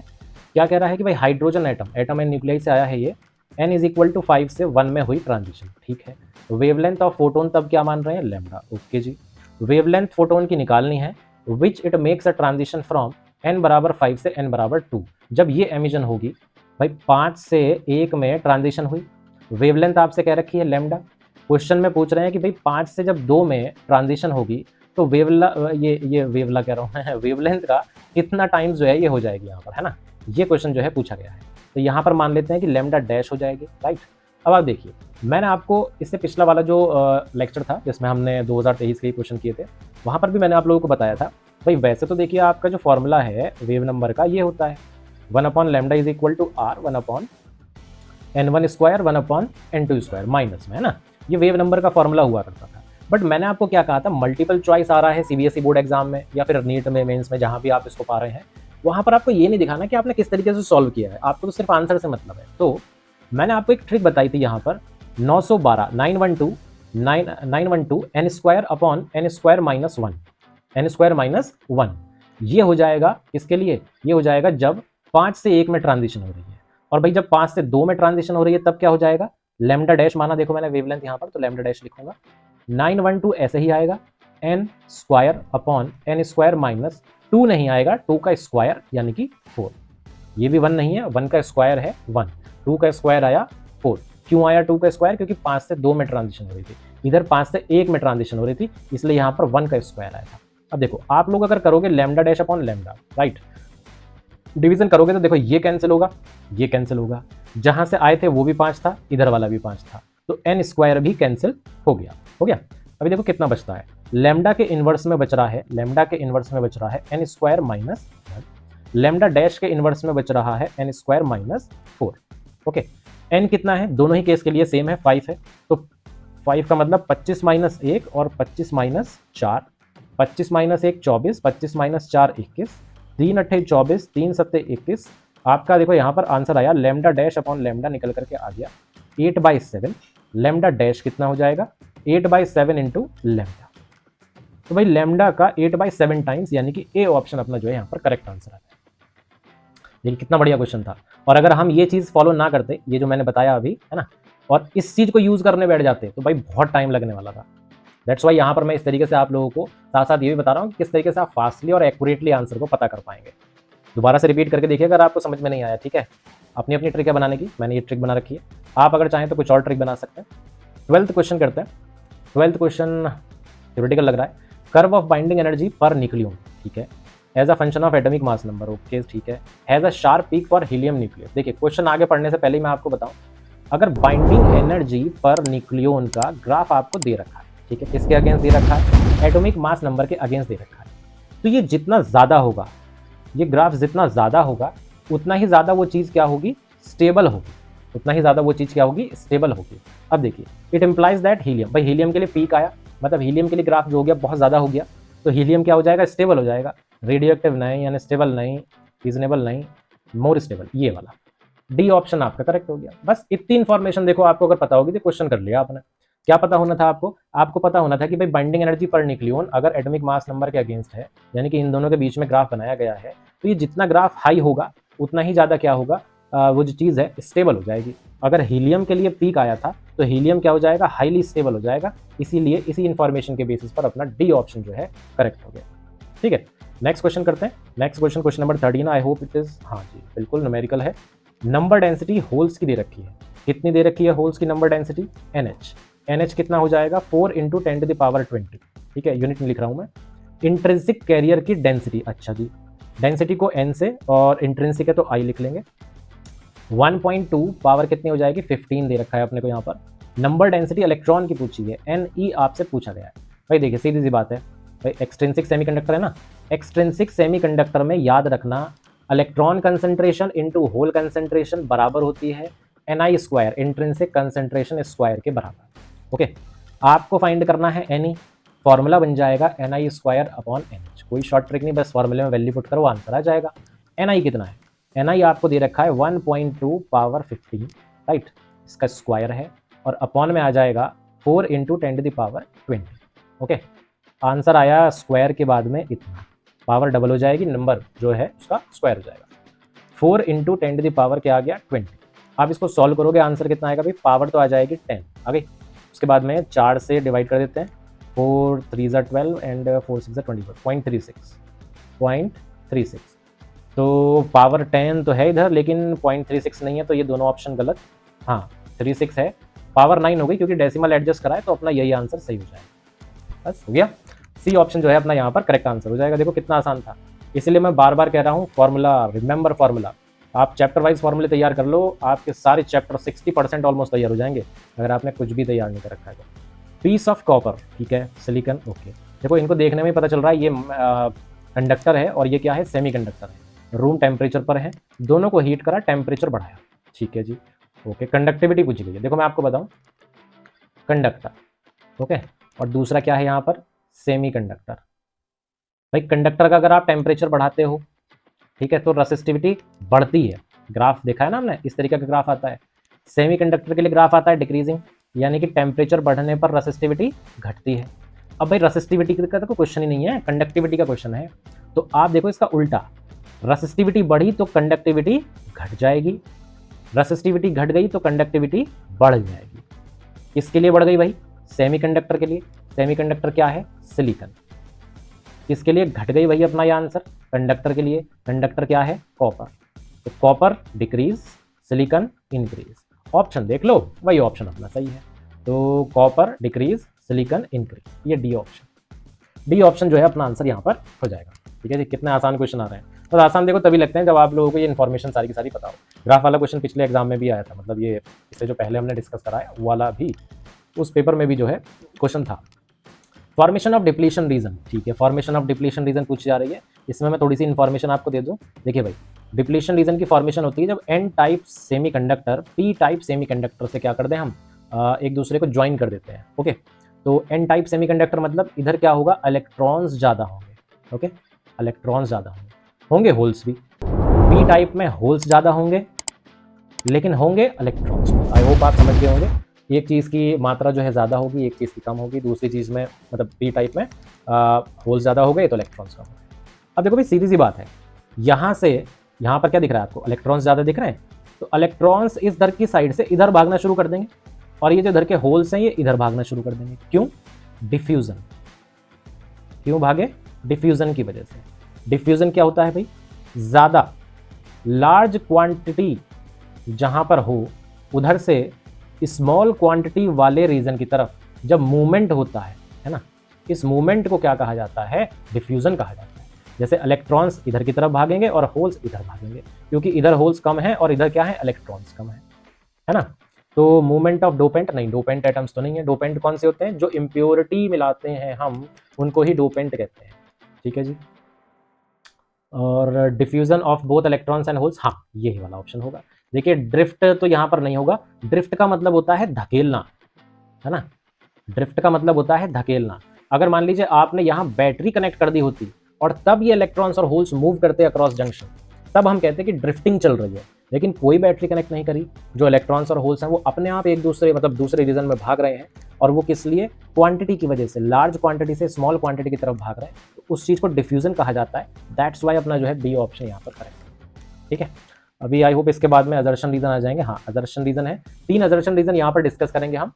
क्या कह रहा है कि भाई हाइड्रोजन एटम एंड न्यूक्लियाई से आया है ये, n = 5 से 1 में हुई ट्रांजिशन, ठीक है। वेवलेंथ ऑफ फोटोन तब क्या मान रहे हैं, लैम्डा, ओके जी। वेवलेंथ फोटोन की निकालनी है, which it makes a transition from n = 5 से n = 2। जब ये एमिशन होगी, भाई 5 से 1 में ट्रांजिशन हुई, वेवलेंथ आपसे कह रखी है लैम्डा। क्वेश्चन में पूछ रहे हैं कि भाई 5 से जब 2 में ट्रांजिशन होगी तो वेवला कह रहा हूँ वेवलेंथ का कितना टाइम्स जो है ये हो जाएगी यहाँ पर, है ना। ये क्वेश्चन जो है पूछा गया है, तो यहाँ पर मान लेते हैं कि लैम्डा डैश हो जाएगी, राइट। अब आप देखिए, मैंने आपको इससे पिछला वाला जो लेक्चर था जिसमें हमने 2023 के क्वेश्चन किए थे, वहाँ पर भी मैंने आप लोगों को बताया था। भाई वैसे तो देखिए आपका जो फॉर्मूला है वेव नंबर का, ये होता है 1/λ = r 1/n1² 1/n2² माइनस में, है ना। ये वेव नंबर का फॉर्मूला हुआ करता था। बट मैंने आपको क्या कहा था, मल्टीपल चॉइस आ रहा है सीबीएसई बोर्ड एग्जाम में या फिर नीट में, मेंस में, जहां भी आप इसको पा रहे हैं, वहां पर आपको ये नहीं दिखाना कि आपने किस तरीके से सॉल्व किया है, आपको तो सिर्फ आंसर से मतलब है। तो मैंने आपको एक ट्रिक बताई थी यहाँ पर, 912 912 n² ये हो जाएगा किसके लिए, ये हो जाएगा जब 5 से 1 में ट्रांजिशन हो रही है। और भाई जब 5 से 2 में ट्रांजिशन हो रही है तब क्या हो जाएगा, लैम्डा डैश माना, देखो मैंने वेवलेंथ यहाँ पर, तो लैम्डा डैश लिखूंगा। 912 ऐसे ही आएगा, n² - 2 नहीं आएगा, 2 का स्क्वायर यानी कि 4। ये भी 1 नहीं है, 1 का स्क्वायर है 1, 2 का स्क्वायर आया 4। क्यों आया 2 का स्क्वायर, क्योंकि 5 से 2 में ट्रांजिशन हो रही थी, इधर 5 से 1 में ट्रांजिशन हो रही थी, इसलिए यहाँ पर 1 का स्क्वायर आया था। अब देखो आप लोग अगर करोगे lambda dash upon lambda, right, division करोगे तो देखो ये कैंसिल होगा, ये कैंसिल होगा, जहां से आए थे वो भी 5 था, इधर वाला भी 5 था, तो n² भी कैंसिल हो गया, हो गया। अभी देखो कितना बचता है, लैम्डा के इनवर्स में बच रहा है, लैम्डा के इनवर्स में बच रहा है n² - 1, लैम्डा डैश के इनवर्स में बच रहा है n² - 4, ओके। n कितना है, दोनों ही केस के लिए सेम है, 5 है, तो 5 का मतलब 25 - 1 और 25 - 4, 25 - 1 24, 25 - 4 21, 3 × 8 24, 3 × 7 21। आपका देखो यहाँ पर आंसर आया, लैम्डा डैश अपॉन लैम्डा निकल करके आ गया 8/7। लैम्डा डैश कितना हो जाएगा, 8/7 इंटू लैम्डा। तो भाई लैम्डा का 8/7 टाइम्स, यानी कि ए ऑप्शन अपना जो है यहाँ पर करेक्ट आंसर आता है। देखिए कितना बढ़िया क्वेश्चन था। और अगर हम ये चीज़ फॉलो ना करते, ये जो मैंने बताया अभी, है ना, और इस चीज़ को यूज़ करने बैठ जाते, तो भाई बहुत टाइम लगने वाला था। दैट्स वाई यहाँ पर मैं इस तरीके से आप लोगों को साथ साथ ये भी बता रहा हूँ कि किस तरीके से आप फास्टली और एक्यूरेटली आंसर को पता कर पाएंगे। दोबारा से रिपीट करके देखिए अगर आपको समझ में नहीं आया, ठीक है। अपनी अपनी ट्रिक है बनाने की, मैंने ये ट्रिक बना रखी है, आप अगर चाहें तो कुछ और ट्रिक बना सकते हैं। 12th क्वेश्चन करते हैं। 12th क्वेश्चन थ्योरेटिकल लग रहा है। Curve of binding energy per nucleon, ठीक है, as a function of atomic mass number, okay ठीक है, has a sharp peak for helium nucleus. देखिए क्वेश्चन आगे पढ़ने से पहले ही मैं आपको बताऊं, अगर बाइंडिंग एनर्जी पर न्यूक्लियन का ग्राफ आपको दे रखा है, ठीक है, किसके अगेंस्ट दे रखा है, एटॉमिक मास नंबर के अगेंस्ट दे रखा है, तो ये जितना ज़्यादा होगा, ये ग्राफ जितना ज़्यादा होगा, उतना ही ज़्यादा वो चीज़ क्या होगी, स्टेबल होगी, उतना ही ज़्यादा वो चीज़ क्या होगी, स्टेबल होगी। अब देखिए इट इम्प्लाइज दैट हीलियम, भाई हीलियम के लिए पीक आया, मतलब हीलियम के लिए ग्राफ जो हो गया बहुत ज़्यादा हो गया, तो हीलियम क्या हो जाएगा, स्टेबल हो जाएगा, रेडियो एक्टिव नहीं, यानी स्टेबल नहीं, रीजनेबल नहीं, मोर स्टेबल, ये वाला डी ऑप्शन आपका करेक्ट हो गया। बस इतनी इन्फॉर्मेशन देखो आपको अगर पता होगी तो क्वेश्चन कर लिया आपने। क्या पता होना था आपको, आपको पता होना था कि भाई बाइंडिंग एनर्जी पर न्यूक्लियन अगर एटॉमिक मास नंबर के अगेंस्ट है, यानी कि इन दोनों के बीच में ग्राफ बनाया गया है, तो ये जितना ग्राफ हाई होगा उतना ही ज़्यादा क्या होगा, वो जो चीज़ है स्टेबल हो जाएगी। अगर हीलियम के लिए पीक आया था तो हीलियम क्या हो जाएगा, हाईली स्टेबल हो जाएगा। इसीलिए इसी इन्फॉर्मेशन के बेसिस पर अपना डी ऑप्शन जो है करेक्ट हो गया। ठीक है, नेक्स्ट क्वेश्चन करते हैं। Next question, question number 13, I hope it is, हाँ जी बिल्कुल न्यूमेरिकल है। नंबर डेंसिटी होल्स की दे रखी है, कितनी दे रखी है होल्स की नंबर डेंसिटी, NH। NH कितना हो जाएगा 4 × 10⁻20। ठीक है, यूनिट में लिख रहा हूँ मैं। इंट्रिंसिक कैरियर की डेंसिटी, अच्छा जी डेंसिटी को n से और इंट्रिंसिक है तो I लिख लेंगे। 1.2 पावर कितनी हो जाएगी 15 दे रखा है अपने को यहाँ पर। नंबर डेंसिटी इलेक्ट्रॉन की पूछी है, Ne आपसे पूछा गया है। भाई देखिए सीधी सी बात है भाई, एक्सट्रिंसिक सेमीकंडक्टर है ना, एक्सट्रिंसिक सेमीकंडक्टर में याद रखना electron concentration into hole concentration बराबर होती है Ni², इंट्रिंसिक कंसंट्रेशन स्क्वायर के बराबर। ओके, आपको फाइंड करना है Ni, फॉर्मूला बन जाएगा Ni²/NH। कोई शॉर्ट ट्रिक नहीं, बस फॉर्मूले में वैल्यू पुट करो आंसर आ जाएगा। Ni कितना है, Ni आपको दे रखा है 1.2 पावर 15, राइट, इसका स्क्वायर है और अपॉन में आ जाएगा 4 × 10⁻20। ओके, आंसर आया स्क्वायर के बाद में इतना, पावर डबल हो जाएगी, नंबर जो है उसका स्क्वायर हो जाएगा। 4 × 10⁻ क्या आ गया 20। आप इसको सॉल्व करोगे आंसर कितना आएगा भाई, पावर तो आ जाएगी 10 आ गई। उसके बाद में 4 से डिवाइड कर देते हैं, 4 3 = 12 एंड 4 6 = 24, 0.36। तो पावर 10 तो है इधर, लेकिन 0.36 नहीं है, तो ये दोनों ऑप्शन गलत। हाँ 36 है, पावर 9 हो गई क्योंकि डेसिमल एडजस्ट कराए तो अपना यही आंसर सही हो जाएगा। बस हो गया, सी ऑप्शन जो है अपना यहाँ पर करेक्ट आंसर हो जाएगा। देखो कितना आसान था, इसलिए मैं बार बार कह रहा हूँ फॉर्मूला, रिमेंबर फॉर्मूला। आप चैप्टर वाइज फॉर्मूले तैयार कर लो, आपके सारे चैप्टर 60% ऑलमोस्ट तैयार हो जाएंगे अगर आपने कुछ भी तैयार नहीं कर रखा है तो। पीस ऑफ कॉपर, ठीक है, सिलिकॉन, ओके। देखो इनको देखने में ही पता चल रहा है ये कंडक्टर है और ये क्या है, सेमी कंडक्टर है। रूम टेम्परेचर पर है, दोनों को हीट करा, टेम्परेचर बढ़ाया, ठीक है जी, ओके। कंडक्टिविटी पूछी गई है, देखो मैं आपको बताऊं, कंडक्टर, ओके, और दूसरा क्या है यहाँ पर, सेमी कंडक्टर। भाई कंडक्टर का अगर आप टेम्परेचर बढ़ाते हो, ठीक है, तो रेसिस्टिविटी बढ़ती है। ग्राफ देखा है ना हमने, इस तरीके का ग्राफ आता है। सेमी कंडक्टर के लिए ग्राफ आता है डिक्रीजिंग, यानी कि टेम्परेचर बढ़ने पर रेसिस्टिविटी घटती है। अब भाई रेसिस्टिविटी का तो क्वेश्चन ही नहीं है, कंडक्टिविटी का क्वेश्चन है। तो आप देखो इसका उल्टा, रेसिस्टिविटी बढ़ी तो कंडक्टिविटी घट जाएगी, रेसिस्टिविटी घट गई तो कंडक्टिविटी बढ़ जाएगी। किसके लिए बढ़ गई भाई, सेमीकंडक्टर के लिए। सेमीकंडक्टर क्या है, सिलिकॉन। किसके लिए घट गई भाई अपना ये आंसर, कंडक्टर के लिए। कंडक्टर क्या है, कॉपर। तो copper decrease, silicon increase. Option देख लो, वही ऑप्शन अपना सही है। तो कॉपर डिक्रीज, सिलिकॉन इंक्रीज, ये डी ऑप्शन। डी ऑप्शन जो है अपना आंसर यहाँ पर हो जाएगा। ठीक है जी, कितने आसान क्वेश्चन आ रहे हैं। और आसान देखो तभी लगते हैं जब आप लोगों को ये इन्फॉर्मेशन सारी की सारी पता हो। ग्राफ वाला क्वेश्चन पिछले एग्जाम में भी आया था, मतलब ये इससे जो पहले हमने डिस्कस कराया वाला भी, उस पेपर में भी जो है क्वेश्चन था। फॉर्मेशन ऑफ डिप्लीशन रीजन, ठीक है, फॉर्मेशन ऑफ डिप्लीशन रीजन पूछी जा रही है। इसमें मैं थोड़ी सी इन्फॉर्मेशन आपको दे दूं। देखिए भाई, डिप्लीशन रीजन की फॉर्मेशन होती है जब N type semiconductor P type semiconductor से क्या कर दें हम, एक दूसरे को ज्वाइन कर देते हैं। ओके, तो एन टाइप सेमीकंडक्टर मतलब इधर क्या होगा, इलेक्ट्रॉन्स ज़्यादा होंगे। ओके, इलेक्ट्रॉन्स ज़्यादा होंगे, होल्स भी। पी टाइप में होल्स ज़्यादा होंगे लेकिन होंगे इलेक्ट्रॉन्स। आई होप आप समझ गए होंगे, एक चीज़ की मात्रा जो है ज़्यादा होगी, एक चीज़ की कम होगी। दूसरी चीज़ में मतलब पी टाइप में होल्स ज़्यादा हो गए तो इलेक्ट्रॉन्स कम हो गए। अब देखो भाई सीधी सी बात है, यहाँ से यहाँ पर क्या दिख रहा है आपको, इलेक्ट्रॉन्स ज़्यादा दिख रहे हैं, तो इलेक्ट्रॉन्स इस दर की साइड से इधर भागना शुरू कर देंगे और ये जो इधर के होल्स हैं ये इधर भागना शुरू कर देंगे। क्यों, डिफ्यूज़न। क्यों भागे, डिफ्यूज़न की वजह से। डिफ्यूज़न क्या होता है भाई, ज़्यादा लार्ज क्वांटिटी जहाँ पर हो उधर से स्मॉल क्वांटिटी वाले रीजन की तरफ जब मूवमेंट होता है ना, इस मूवमेंट को क्या कहा जाता है, डिफ्यूजन कहा जाता है। जैसे इलेक्ट्रॉन्स इधर की तरफ भागेंगे और होल्स इधर भागेंगे, क्योंकि इधर होल्स कम है और इधर क्या है, इलेक्ट्रॉन्स कम है ना। तो मूवमेंट ऑफ डोपेंट नहीं, डोपेंट एटम्स तो नहीं है। डोपेंट कौन से होते हैं, जो इम्प्योरिटी मिलाते हैं हम उनको ही डोपेंट कहते हैं। ठीक है जी, और diffusion of both electrons and holes, हाँ यही वाला ऑप्शन होगा। देखिए ड्रिफ्ट तो यहाँ पर नहीं होगा, ड्रिफ्ट का मतलब होता है धकेलना, है ना। ड्रिफ्ट का मतलब होता है धकेलना। अगर मान लीजिए आपने यहाँ बैटरी कनेक्ट कर दी होती और तब ये इलेक्ट्रॉन्स और होल्स मूव करते अक्रॉस जंक्शन, तब हम कहते हैं कि ड्रिफ्टिंग चल रही है। लेकिन कोई बैटरी कनेक्ट नहीं करी, जो इलेक्ट्रॉन्स और होल्स हैं वो अपने आप एक दूसरे मतलब दूसरे रीजन में भाग रहे हैं, और वो किस लिए, क्वांटिटी की वजह से, लार्ज क्वांटिटी से स्मॉल क्वांटिटी की तरफ भाग रहे हैं, तो उस चीज़ को डिफ्यूजन कहा जाता है। दैट्स वाई अपना जो है बी ऑप्शन यहाँ पर करेक्ट है। ठीक है, अभी आई होप इसके बाद में अजर्शन रीजन आ जाएंगे। हाँ, अजर्शन रीजन है, 3 अजर्शन रीजन यहाँ पर डिस्कस करेंगे हम।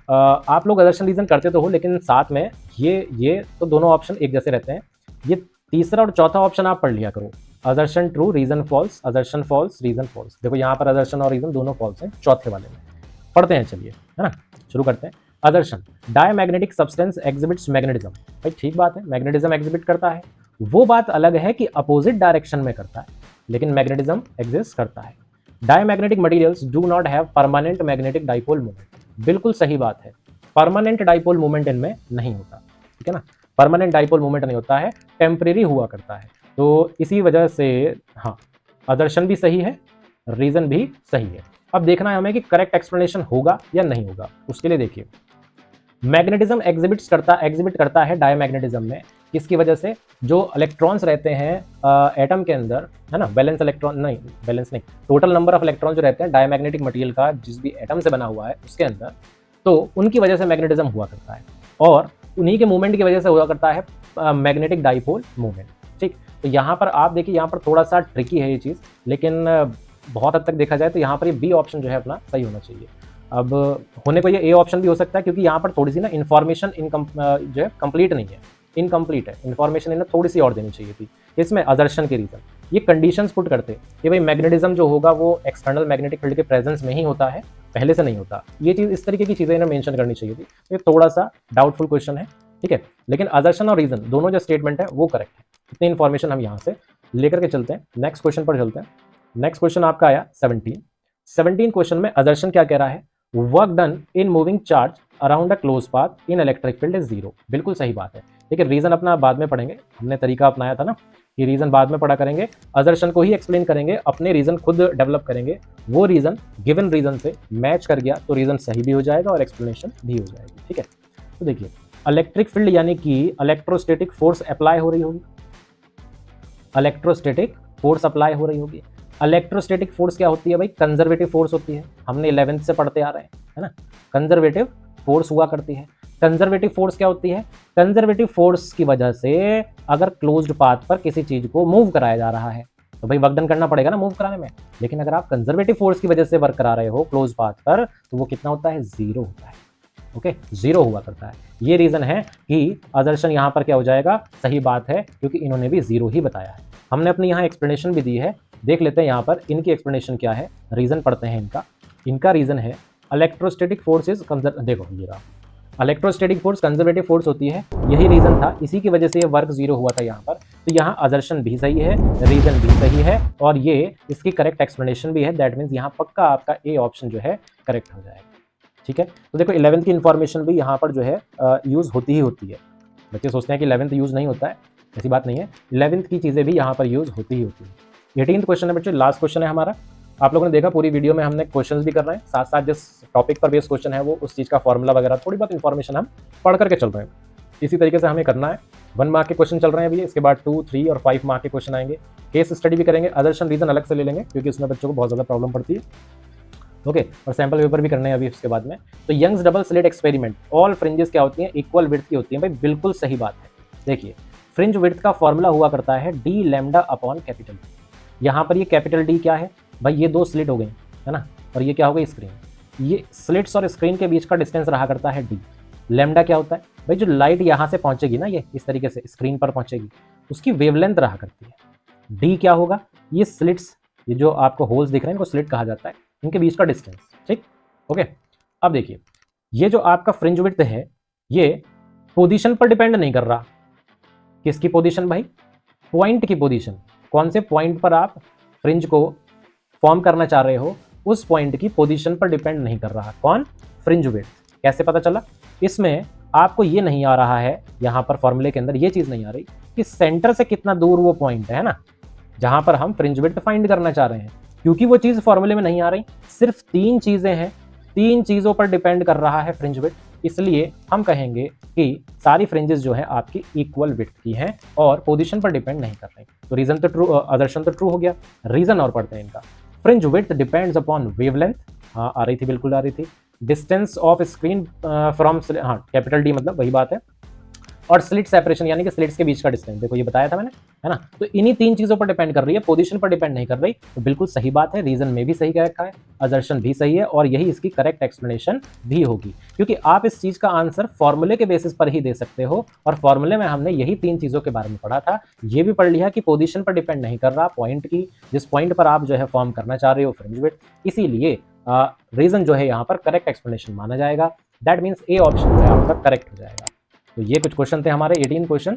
आप लोग अजर्शन रीजन करते तो हो, लेकिन साथ में ये तो दोनों ऑप्शन एक जैसे रहते हैं। ये तीसरा और चौथा ऑप्शन आप पढ़ लिया करो, assertion true reason false, assertion false reason false. देखो यहाँ पर अजर्शन और रीजन दोनों फॉल्स हैं चौथे वाले में। पढ़ते हैं, चलिए, है ना, शुरू करते हैं। अजर्शन, डायमैग्नेटिक सब्सटेंस एग्जिबिट्स मैग्नेटिज्म। भाई ठीक बात है, मैग्नेटिज्म एग्जिबिट करता है। वो बात अलग है कि अपोजिट डायरेक्शन में करता है, लेकिन मैग्नेटिज्म एग्जिस्ट करता है। Diamagnetic materials do not have permanent magnetic dipole moment. बिल्कुल सही बात है, परमानेंट डाइपोल मोमेंट इनमें नहीं होता, ठीक है ना, परमानेंट डाइपोल मोमेंट नहीं होता है, टेम्परेरी हुआ करता है। तो इसी वजह से हाँ, अदर्शन भी सही है, रीजन भी सही है। अब देखना है हमें कि करेक्ट एक्सप्लेनेशन होगा या नहीं होगा। उसके लिए देखिए, मैग्नेटिज्म एग्जिबिट करता है डायमैग्नेटिज्म में, किसकी वजह से, जो इलेक्ट्रॉन्स रहते हैं एटम के अंदर, है ना, बैलेंस नहीं, टोटल नंबर ऑफ इलेक्ट्रॉन जो रहते हैं डायमैग्नेटिक मटेरियल का जिस भी एटम से बना हुआ है उसके अंदर, तो उनकी वजह से मैग्नेटिज्म हुआ करता है, और उन्हीं के मूवमेंट की वजह से हुआ करता है मैग्नेटिक डाइपोल मूवमेंट। ठीक, तो यहाँ पर आप देखिए, यहाँ पर थोड़ा सा ट्रिकी है ये चीज़, लेकिन बहुत हद तक देखा जाए तो यहाँ पर ये बी ऑप्शन जो है अपना सही होना चाहिए। अब होने को ये ए ऑप्शन भी हो सकता है, क्योंकि यहाँ पर थोड़ी सी ना इन्फॉर्मेशन जो है कंप्लीट नहीं है, इनकम्प्लीट है, इन्फॉर्मेशन इन्हें थोड़ी सी और देनी चाहिए थी। इसमें अजर्शन के रीजन ये कंडीशंस पुट करते कि भाई मैग्नेटिज्म जो होगा वो एक्सटर्नल मैग्नेटिक फील्ड के प्रेजेंस में ही होता है, पहले से नहीं होता। ये चीज़, इस तरीके की चीज़ें इन्हें मेंशन करनी चाहिए थी। ये थोड़ा सा डाउटफुल क्वेश्चन है, ठीक है, लेकिन अजर्शन और रीजन दोनों जो स्टेटमेंट है वो करेक्ट है। इतनी इन्फॉर्मेशन हम यहाँ से लेकर के चलते हैं, नेक्स्ट क्वेश्चन पर चलते हैं। नेक्स्ट क्वेश्चन आपका आया 17 क्वेश्चन में अजर्शन क्या कह रहा है, work done in moving charge around a close path in electric field is 0। बिल्कुल सही बात है, लेकिन रीजन अपना बाद में पढ़ेंगे, हमने तरीका अपनाया था ना कि रीजन बाद में पढ़ा करेंगे, अजर्शन को ही एक्सप्लेन करेंगे, अपने रीजन खुद डेवलप करेंगे। वो रीजन गिवन रीजन से मैच कर गया तो रीजन सही भी हो जाएगा और एक्सप्लेनेशन भी हो जाएगी, ठीक है। तो देखिए, इलेक्ट्रिक फील्ड यानी कि इलेक्ट्रोस्टैटिक फोर्स अप्लाई हो रही होगी, इलेक्ट्रोस्टैटिक फोर्स अप्लाई हो रही होगी। इलेक्ट्रोस्टैटिक फोर्स क्या होती है भाई, कंजर्वेटिव फोर्स होती है, हमने 11th से पढ़ते आ रहे हैं, है ना, कंजर्वेटिव फोर्स हुआ करती है। कंजर्वेटिव फोर्स क्या होती है, कंजर्वेटिव फोर्स की वजह से अगर क्लोज्ड पाथ पर किसी चीज को मूव कराया जा रहा है तो भाई वर्क डन करना पड़ेगा ना मूव कराने में, लेकिन अगर आप कंजर्वेटिव फोर्स की वजह से वर्क करा रहे हो क्लोज पाथ पर तो वो कितना होता है, 0 होता है, ओके, 0 हुआ करता है। ये रीजन है कि अजर्शन यहाँ पर क्या हो जाएगा, सही बात है, क्योंकि इन्होंने भी 0 ही बताया है। हमने अपनी यहाँ एक्सप्लेनेशन भी दी है, देख लेते हैं यहाँ पर इनकी एक्सप्लेनेशन क्या है, रीजन पढ़ते हैं इनका रीजन है इलेक्ट्रोस्टैटिक फोर्स इज देखो ये रहा, इलेक्ट्रोस्टैटिक फोर्स कंजर्वेटिव फोर्स होती है, यही रीजन था, इसी की वजह से ये वर्क 0 हुआ था यहाँ पर। तो यहाँ अजर्शन भी सही है, रीजन भी सही है, और ये इसकी करेक्ट एक्सप्लेनेशन भी है। दैट मीन्स यहाँ पक्का आपका ए ऑप्शन जो है करेक्ट हो जाएगा, ठीक है। तो देखो 11th की इन्फॉर्मेशन भी यहाँ पर जो है यूज़ होती ही होती है। बच्चे सोचते हैं कि 11th यूज़ नहीं होता है, ऐसी बात नहीं है, 11th की चीज़ें भी यहाँ पर यूज़ होती ही होती है। 18th क्वेश्चन है बच्चे, लास्ट क्वेश्चन है हमारा। आप लोगों ने देखा पूरी वीडियो में हमने क्वेश्चंस भी कर रहे हैं, साथ साथ जिस टॉपिक पर बेस्ड क्वेश्चन है वो उस चीज़ का फॉर्मूला वगैरह थोड़ी बहुत इन्फॉर्मेशन हम पढ़ करके चल रहे हैं। इसी तरीके से हमें करना है। 1 मार्क के क्वेश्चन चल रहे हैं अभी, इसके बाद 2, 3 और 5 मार्क के क्वेश्चन आएंगे। केस स्टडी भी करेंगे, अदर्शन रीजन अलग से ले लेंगे क्योंकि उसमें बच्चों को बहुत ज़्यादा प्रॉब्लम पड़ती है, ओके, और सैंपल पेपर भी करने हैं अभी उसके बाद में। तो Young's double slit experiment, all fringes क्या होती हैं, इक्वल विड्थ की होती हैं। भाई बिल्कुल सही बात है। देखिए, फ्रिंज विड्थ का फॉर्मूला हुआ करता है D lambda upon capital D. यहाँ पर ये कैपिटल डी क्या है भाई, ये 2 स्लिट हो गई, है ना, और ये क्या हो गई, स्क्रीन। ये स्लिट्स और स्क्रीन के बीच का डिस्टेंस रहा करता है डी। लैम्डा क्या होता है भाई, जो लाइट यहाँ से पहुंचेगी ना, ये इस तरीके से स्क्रीन पर पहुंचेगी, उसकी वेवलेंथ रहा करती है। डी क्या होगा, ये स्लिट्स, ये जो आपको होल्स दिख रहे हैं इनको स्लिट कहा जाता है, इनके बीच का डिस्टेंस, ठीक, ओके। अब देखिए, ये जो आपका फ्रिंज विड्थ है ये पोजीशन पर डिपेंड नहीं कर रहा। किसकी पोजीशन भाई, पॉइंट की पोजीशन। कौन से पॉइंट पर आप फ्रिंज को फॉर्म करना चाह रहे हो, उस पॉइंट की पोजीशन पर डिपेंड नहीं कर रहा। कौन, फ्रिंज विड्थ। कैसे पता चला, इसमें आपको ये नहीं आ रहा है, यहाँ पर फॉर्मूले के अंदर ये चीज नहीं आ रही कि सेंटर से कितना दूर वो पॉइंट है ना, जहां पर हम फ्रिंज विड्थ फाइंड करना चाह रहे हैं, क्योंकि वो चीज फॉर्मूले में नहीं आ रही। सिर्फ 3 चीजें हैं, 3 चीजों पर डिपेंड कर रहा है फ्रिंज विड्थ, इसलिए हम कहेंगे कि सारी फ्रिंजेस जो है आपकी इक्वल विड्थ की हैं और पोजीशन पर डिपेंड नहीं कर रही। तो रीजन तो ट्रू, अदर्शन तो ट्रू हो गया। रीजन और पढ़ते हैं इनका, fringe width depends upon wavelength, हाँ आ रही थी, बिल्कुल आ रही थी। डिस्टेंस ऑफ स्क्रीन फ्रॉम, हाँ कैपिटल डी मतलब वही बात है। और स्लिट सेपरेशन यानी कि स्लिट्स के बीच का डिस्टेंस, देखो ये बताया था मैंने, है ना। तो इन्हीं 3 चीजों पर डिपेंड कर रही है, पोजीशन पर डिपेंड नहीं कर रही। तो बिल्कुल सही बात है, रीजन में भी सही कह रखा है, असर्शन भी सही है और यही इसकी करेक्ट एक्सप्लेनेशन भी होगी, क्योंकि आप इस चीज का आंसर फॉर्मूले के बेसिस पर ही दे सकते हो। और फॉर्मूले में हमने यही 3 चीजों के बारे में पढ़ा था। ये भी पढ़ लिया कि पोजीशन पर डिपेंड नहीं कर रहा, पॉइंट की जिस पॉइंट पर आप जो है फॉर्म करना चाह रहे हो फ्रिंज विड्थ, इसीलिए रीजन जो है यहाँ पर करेक्ट एक्सप्लेनेशन माना जाएगा। दैट मीन्स ए ऑप्शन जो है आपका करेक्ट हो जाएगा। तो ये कुछ क्वेश्चन थे हमारे 18 क्वेश्चन।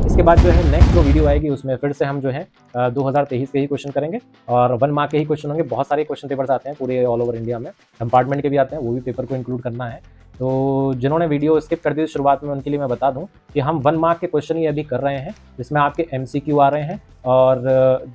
इसके बाद जो है नेक्स्ट जो वीडियो आएगी उसमें फिर से हम जो है 2023 के ही क्वेश्चन करेंगे और 1 मार्क के ही क्वेश्चन होंगे। बहुत सारे क्वेश्चन पेपर्स आते हैं पूरे ऑल ओवर इंडिया में, कंपार्टमेंट के भी आते हैं, वो भी पेपर को इंक्लूड करना है। तो जिन्होंने वीडियो स्किप कर दी शुरुआत में, उनके लिए मैं बता दूं कि हम 1 मार्क के क्वेश्चन ही अभी कर रहे हैं, जिसमें आपके MCQ आ रहे हैं और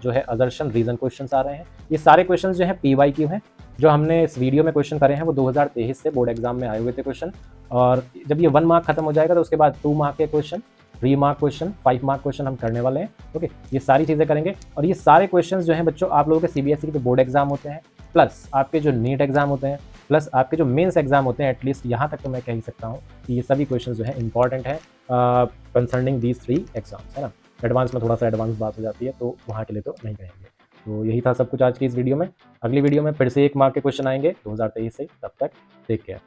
जो है असर्शन रीजन क्वेश्चन आ रहे हैं। ये सारे क्वेश्चन जो है PYQ हैं। जो हमने इस वीडियो में क्वेश्चन करे हैं वो 2023 से बोर्ड एग्जाम में आए हुए थे क्वेश्चन। और जब ये 1 मार्क खत्म हो जाएगा तो उसके बाद 2 मार्क के question, 3 mark question, 5 mark question हम करने वाले हैं। ओके, ये सारी चीज़ें करेंगे और ये सारे क्वेश्चंस जो हैं बच्चों आप लोगों के CBSE के बोर्ड एग्जाम होते हैं, प्लस आपके जो नीट एग्जाम होते हैं, प्लस आपके जो मेंस एग्जाम होते हैं, एटलीस्ट यहाँ तक तो मैं कह ही सकता हूँ कि ये सभी क्वेश्चन जो है इंपॉर्टेंट है कंसर्निंग दीज 3 एग्जाम्स, है ना। एडवांस में थोड़ा सा एडवांस बात हो जाती है तो वहाँ के लिए तो नहीं कहेंगे। तो यही था सब कुछ आज की इस वीडियो में। अगली वीडियो में फिर से 1 मार्क के क्वेश्चन आएंगे 2023 से। तब तक टेक केयर।